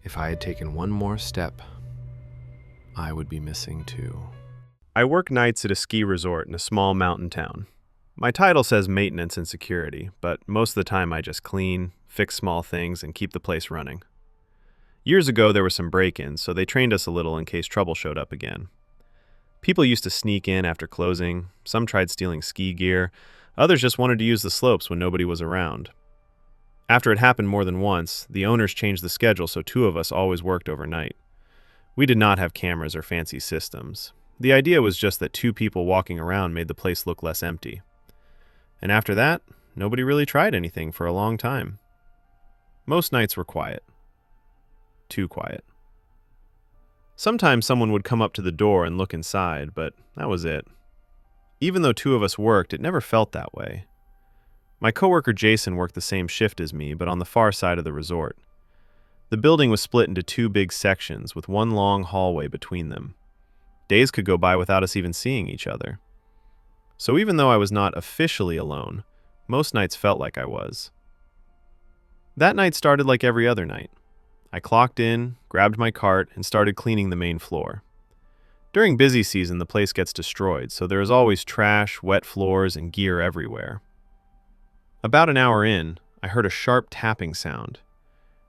If I had taken one more step, I would be missing too. I work nights at a ski resort in a small mountain town. My title says maintenance and security, but most of the time I just clean, fix small things, and keep the place running. Years ago there were some break-ins, so they trained us a little in case trouble showed up again. People used to sneak in after closing, some tried stealing ski gear, others just wanted to use the slopes when nobody was around. After it happened more than once, the owners changed the schedule so two of us always worked overnight. We did not have cameras or fancy systems. The idea was just that two people walking around made the place look less empty. And after that, nobody really tried anything for a long time. Most nights were quiet. Too quiet. Sometimes someone would come up to the door and look inside, but that was it. Even though two of us worked, it never felt that way. My coworker Jason worked the same shift as me, but on the far side of the resort. The building was split into two big sections with one long hallway between them. Days could go by without us even seeing each other. So even though I was not officially alone, most nights felt like I was. That night started like every other night. I clocked in, grabbed my cart, and started cleaning the main floor. During busy season, the place gets destroyed, so there is always trash, wet floors, and gear everywhere. About an hour in, I heard a sharp tapping sound.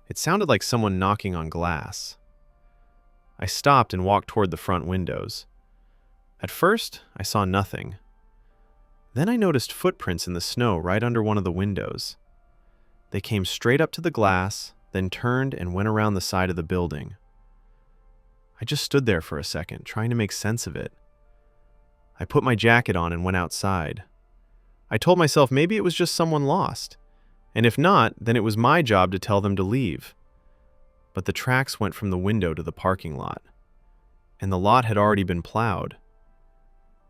It sounded like someone knocking on glass. I stopped and walked toward the front windows. At first, I saw nothing. Then I noticed footprints in the snow right under one of the windows. They came straight up to the glass, then turned and went around the side of the building. I just stood there for a second, trying to make sense of it. I put my jacket on and went outside. I told myself maybe it was just someone lost, and if not, then it was my job to tell them to leave. But the tracks went from the window to the parking lot, and the lot had already been plowed.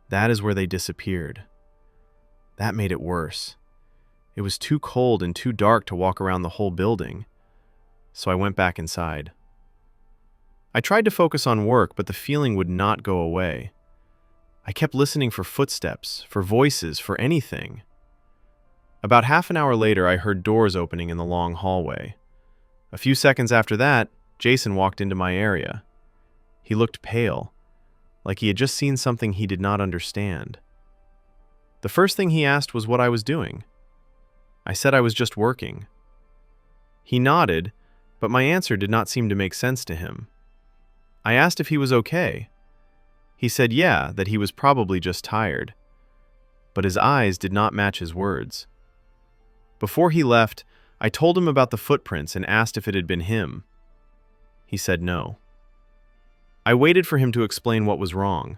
That is where they disappeared. That made it worse. It was too cold and too dark to walk around the whole building, so I went back inside. I tried to focus on work, but the feeling would not go away. I kept listening for footsteps, for voices, for anything. About half an hour later, I heard doors opening in the long hallway. A few seconds after that, Jason walked into my area. He looked pale, like he had just seen something he did not understand. The first thing he asked was what I was doing. I said I was just working. He nodded, but my answer did not seem to make sense to him. I asked if he was okay. He said yeah, that he was probably just tired. But his eyes did not match his words. Before he left, I told him about the footprints and asked if it had been him. He said no. I waited for him to explain what was wrong.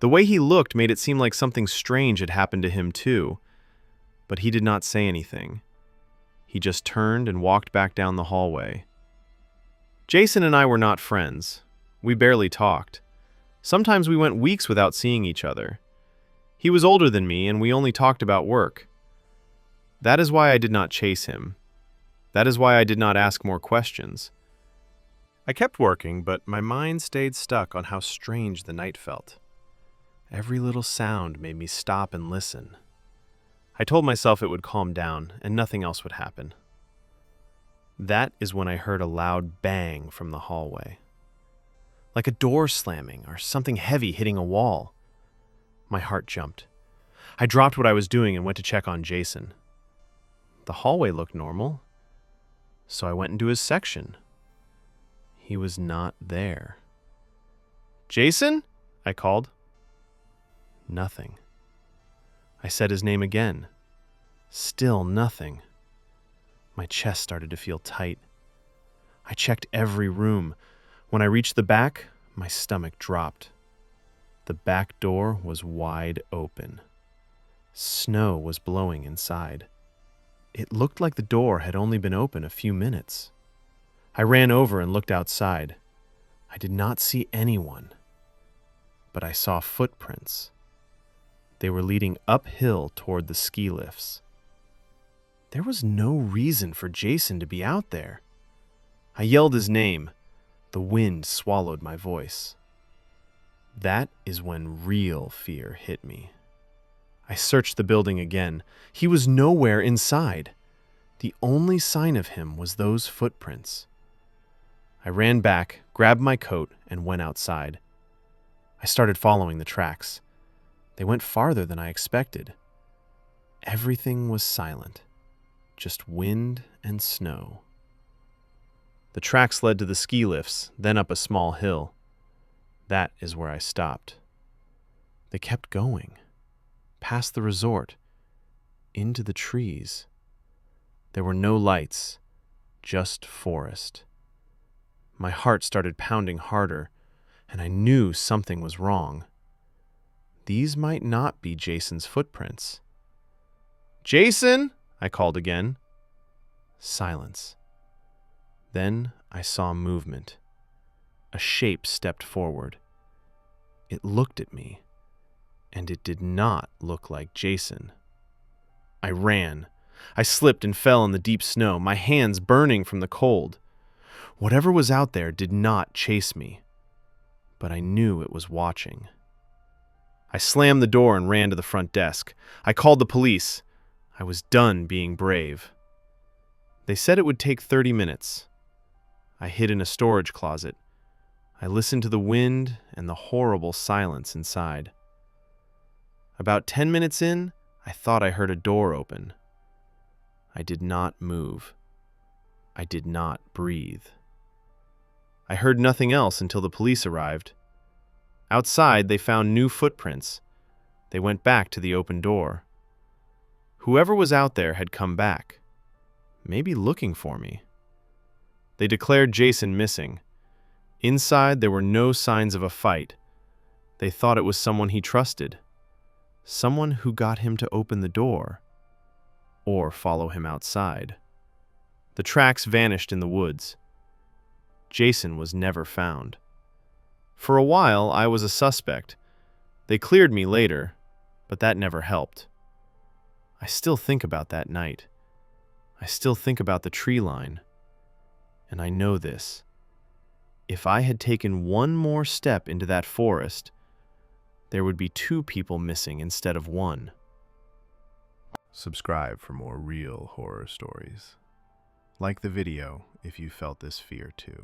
The way he looked made it seem like something strange had happened to him too, but he did not say anything. He just turned and walked back down the hallway. Jason and I were not friends. We barely talked. Sometimes we went weeks without seeing each other. He was older than me, and we only talked about work. That is why I did not chase him. That is why I did not ask more questions. I kept working, but my mind stayed stuck on how strange the night felt. Every little sound made me stop and listen. I told myself it would calm down, and nothing else would happen. That is when I heard a loud bang from the hallway. Like a door slamming or something heavy hitting a wall. My heart jumped. I dropped what I was doing and went to check on Jason. The hallway looked normal, so I went into his section. He was not there. "Jason?" I called. Nothing. I said his name again. Still nothing. My chest started to feel tight. I checked every room. When I reached the back, my stomach dropped. The back door was wide open. Snow was blowing inside. It looked like the door had only been open a few minutes. I ran over and looked outside. I did not see anyone, but I saw footprints. They were leading uphill toward the ski lifts. There was no reason for Jason to be out there. I yelled his name. The wind swallowed my voice. That is when real fear hit me. I searched the building again. He was nowhere inside. The only sign of him was those footprints. I ran back, grabbed my coat, and went outside. I started following the tracks. They went farther than I expected. Everything was silent, just wind and snow. The tracks led to the ski lifts, then up a small hill. That is where I stopped. They kept going, past the resort, into the trees. There were no lights, just forest. My heart started pounding harder, and I knew something was wrong. These might not be Jason's footprints. "Jason!" I called again. Silence. Then I saw movement. A shape stepped forward. It looked at me, and it did not look like Jason. I ran. I slipped and fell in the deep snow, my hands burning from the cold. Whatever was out there did not chase me, but I knew it was watching. I slammed the door and ran to the front desk. I called the police. I was done being brave. They said it would take 30 minutes. I hid in a storage closet. I listened to the wind and the horrible silence inside. About 10 minutes in, I thought I heard a door open. I did not move. I did not breathe. I heard nothing else until the police arrived. Outside, they found new footprints. They went back to the open door. Whoever was out there had come back, maybe looking for me. They declared Jason missing. Inside, there were no signs of a fight. They thought it was someone he trusted, someone who got him to open the door or follow him outside. The tracks vanished in the woods. Jason was never found. For a while, I was a suspect. They cleared me later, but that never helped. I still think about that night. I still think about the tree line. And I know this. If I had taken one more step into that forest, there would be 2 people missing instead of 1. Subscribe for more real horror stories. Like the video if you felt this fear too.